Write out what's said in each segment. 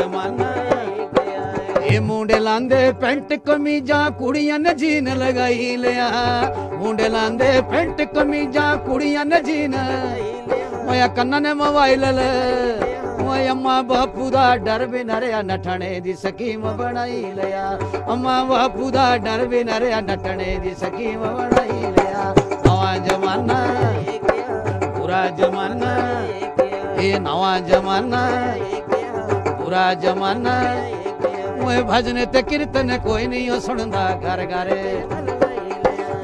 जमाना ये मुंडे लांदे पैंट कमीजा कुड़ियां ने जीन लगाई लिया मुंडे लांदे पैंट कमीजा कुड़ियां ने जीन मोया कन्ना ने मोबाइल ले मोय अम्मा बापू दा डर भी नरिया नठने दी स्कीम बनाई लिया अम्मा बापू दा डर भी नरिया नठने दी स्कीम बनाई लिया नवा जमाना पूरा जमाना ये नवा जमाना पूरा जमाना मोए भजन ते कीर्तन कोई नहीं सुनदा घर घरे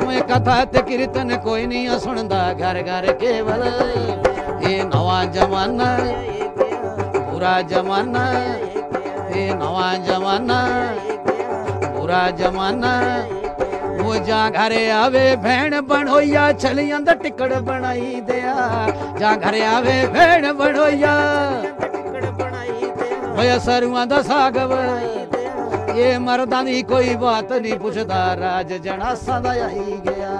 मोए कथा ते कीर्तन कोई नहीं सुनदा घर घर केवल ये नवा जमाना पूरा जमाना ये नवा जमाना पूरा जमाना वो जा घरे आवे भेण बनोया छलियां दा टिकड़ बनाई दिया जा घरे आवे भेण बनोया होया सरुआं दा साग ये मर्दां दी कोई बात नहीं पुछदा राज जनासां दा आई गया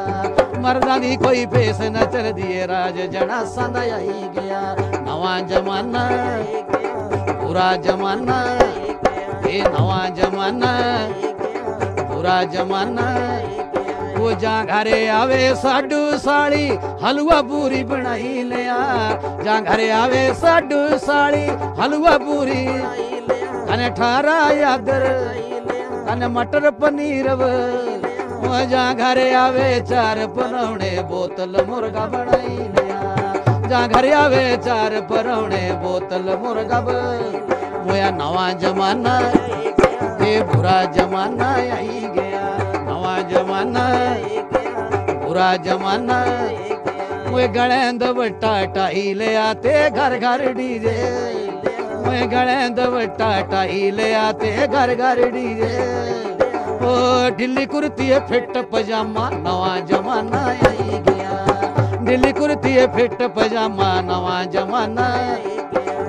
मर्दां दी कोई पेस न चलदी राज जनासां दा आई गया नवा जमाना पूरा जमाना ये नवा जमाना पूरा जमाना वो जा घरे आवे साडू साली हलवा पूरी बनाई लिया जा घरे आवे साडू साली हलवा पूरी कने ठारा यादर कने मटर पनीर वो जा घरे आवे चार परौणे बोतल मुर्गा बनाई लिया जा घरे आवे चार परौणे बोतल मुर्गा मोया नवा जमाना ये बुरा जमाना आई गया नवा जमाना बुरा जमाना वो गलेंद बट्टा टाई ले आते घर घर डीजे वो गलेंद बट्टा टाई ले आते घर घर डीजे ओ ढिल्ली कुर्ती है फिट पजामा नवा जमाना आई गया ढिल्ली कुर्ती है फिट पजामा नवा जमाना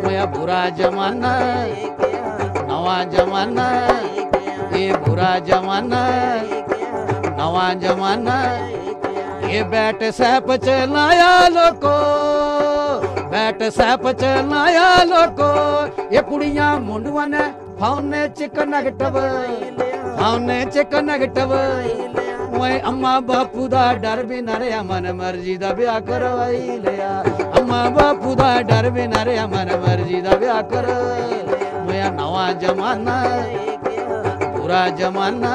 मोया बुरा जमाना नवा जमाना ये बुरा जमाना नवा जमाना ये बैठ सैप चलाया लोको बैठ सैप चलाया लोको ये कुड़ियां मुंडवा ने फाउने चिक नेगेटिव फाउने चिक नेगेटिव मोए अम्मा बापू दा डर भी न रहा मन मर्जी दा ब्याह करवाई लिया अम्मा बापू दा डर भी न रहा मन मर्जी दा ब्याह कर मोया नवा जमाना पूरा जमाना